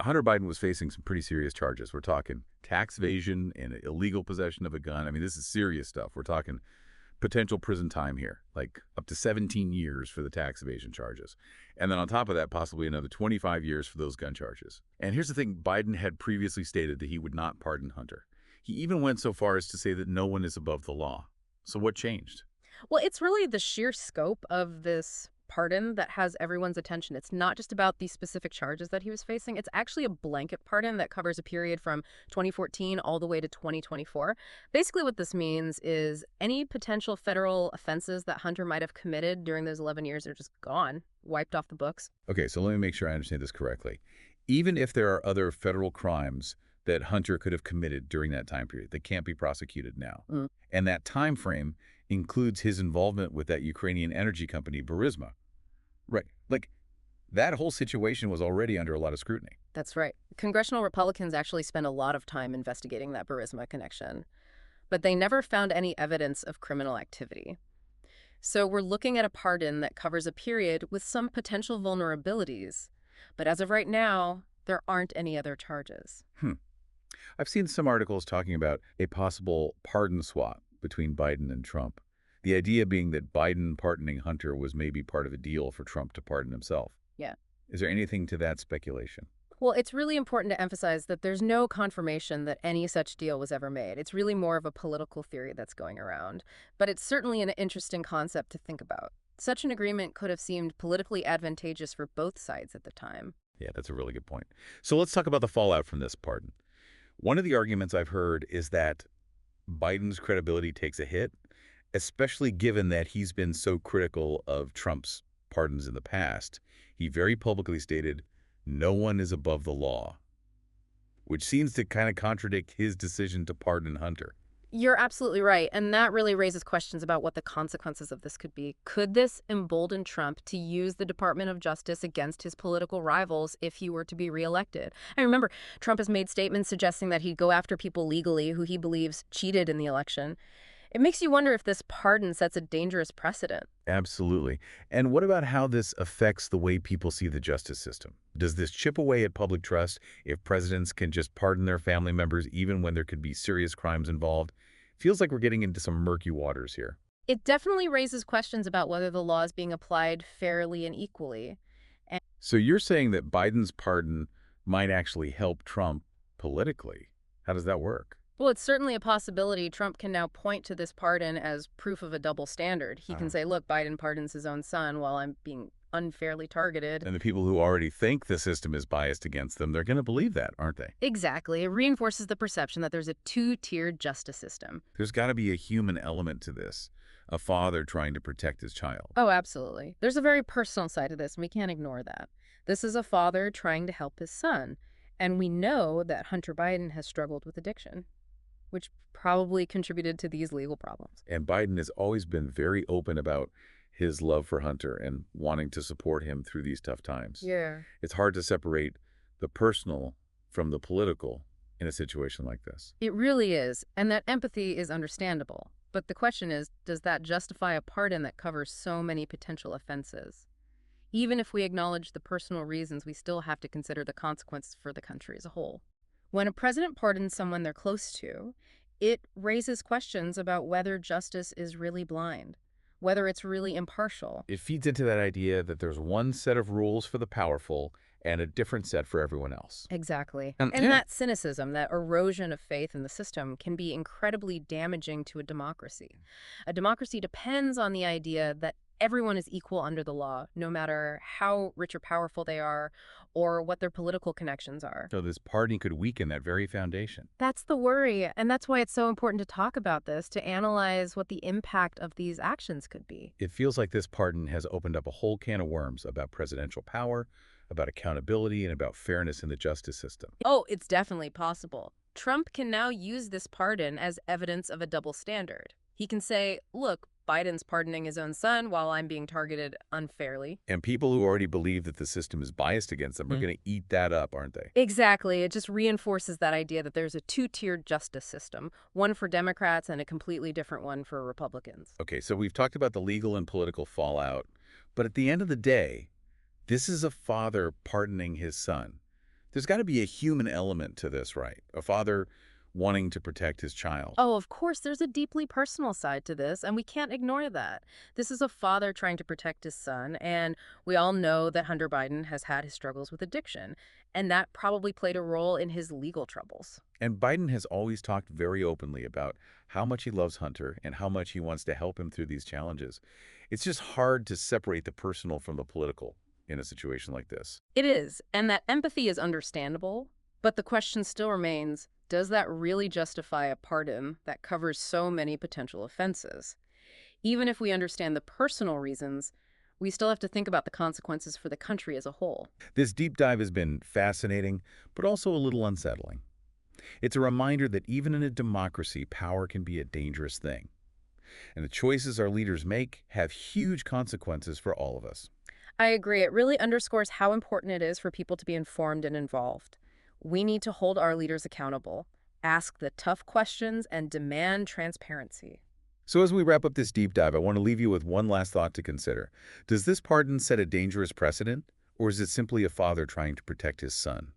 Hunter Biden was facing some pretty serious charges. We're talking tax evasion and illegal possession of a gun. I mean, this is serious stuff. We're talking potential prison time here, like up to 17 years for the tax evasion charges. And then on top of that, possibly another 25 years for those gun charges. And here's the thing, Biden had previously stated that he would not pardon Hunter. He even went so far as to say that no one is above the law. So what changed? Well, it's really the sheer scope of this pardon that has everyone's attention. It's not just about the specific charges that he was facing. It's actually a blanket pardon that covers a period from 2014 all the way to 2024. Basically, what this means is any potential federal offenses that Hunter might have committed during those 11 years are just gone, wiped off the books. Okay, so let me make sure I understand this correctly. Even if there are other federal crimes that Hunter could have committed during that time period that can't be prosecuted now, and that time frame includes his involvement with that Ukrainian energy company, Burisma. Right. Like, that whole situation was already under a lot of scrutiny. That's right. Congressional Republicans actually spent a lot of time investigating that Burisma connection, but they never found any evidence of criminal activity. So we're looking at a pardon that covers a period with some potential vulnerabilities. But as of right now, there aren't any other charges. I've seen some articles talking about a possible pardon swap between Biden and Trump. The idea being that Biden pardoning Hunter was maybe part of a deal for Trump to pardon himself. Yeah. Is there anything to that speculation? Well, it's really important to emphasize that there's no confirmation that any such deal was ever made. It's really more of a political theory that's going around. But it's certainly an interesting concept to think about. Such an agreement could have seemed politically advantageous for both sides at the time. Yeah, that's a really good point. So let's talk about the fallout from this pardon. One of the arguments I've heard is that Biden's credibility takes a hit, especially given that he's been so critical of Trump's pardons in the past. He very publicly stated, no one is above the law, which seems to kind of contradict his decision to pardon Hunter. You're absolutely right, and that really raises questions about what the consequences of this could be. Could this embolden Trump to use the Department of Justice against his political rivals if he were to be reelected? I remember Trump has made statements suggesting that he'd go after people legally who he believes cheated in the election. It makes you wonder if this pardon sets a dangerous precedent. Absolutely. And what about how this affects the way people see the justice system? Does this chip away at public trust if presidents can just pardon their family members even when there could be serious crimes involved? Feels like we're getting into some murky waters here. It definitely raises questions about whether the law is being applied fairly and equally. And So you're saying that Biden's pardon might actually help Trump politically. How does that work? well, it's certainly a possibility. Trump can now point to this pardon as proof of a double standard. He can say, look, Biden pardons his own son while I'm being unfairly targeted. And the people who already think the system is biased against them, they're going to believe that, aren't they? Exactly. It reinforces the perception that there's a two-tiered justice system. There's got to be a human element to this, a father trying to protect his child. Oh, absolutely. There's a very personal side to this, and we can't ignore that. This is a father trying to help his son. And we know that Hunter Biden has struggled with addiction, which probably contributed to these legal problems. And Biden has always been very open about his love for Hunter and wanting to support him through these tough times. Yeah. It's hard to separate the personal from the political in a situation like this. It really is, and that empathy is understandable. But the question is, does that justify a pardon that covers so many potential offenses? Even if we acknowledge the personal reasons, we still have to consider the consequences for the country as a whole. When a president pardons someone they're close to, it raises questions about whether justice is really blind, whether it's really impartial. It feeds into that idea that there's one set of rules for the powerful and a different set for everyone else. Exactly. And- And that cynicism, that erosion of faith in the system can be incredibly damaging to a democracy. A democracy depends on the idea that everyone is equal under the law, no matter how rich or powerful they are or what their political connections are. So this pardon could weaken that very foundation. That's the worry, and that's why it's so important to talk about this, to analyze what the impact of these actions could be. It feels like this pardon has opened up a whole can of worms about presidential power, about accountability, and about fairness in the justice system. Oh, it's definitely possible. Trump can now use this pardon as evidence of a double standard. He can say, look, Biden's pardoning his own son while I'm being targeted unfairly. And people who already believe that the system is biased against them are going to eat that up, aren't they? Exactly. It just reinforces that idea that there's a two-tiered justice system, one for Democrats and a completely different one for Republicans. Okay, so we've talked about the legal and political fallout, but at the end of the day, this is a father pardoning his son. There's got to be a human element to this, right? A father wanting to protect his child. Oh, of course, there's a deeply personal side to this, and we can't ignore that. This is a father trying to protect his son, and we all know that Hunter Biden has had his struggles with addiction, and that probably played a role in his legal troubles. And Biden has always talked very openly about how much he loves Hunter and how much he wants to help him through these challenges. It's just hard to separate the personal from the political in a situation like this. It is, and that empathy is understandable, but the question still remains, does that really justify a pardon that covers so many potential offenses? Even if we understand the personal reasons, we still have to think about the consequences for the country as a whole. This deep dive has been fascinating, but also a little unsettling. It's a reminder that even in a democracy, power can be a dangerous thing. And the choices our leaders make have huge consequences for all of us. I agree. It really underscores how important it is for people to be informed and involved. We need to hold our leaders accountable, ask the tough questions, and demand transparency. So as we wrap up this deep dive, I want to leave you with one last thought to consider. Does this pardon set a dangerous precedent, or is it simply a father trying to protect his son?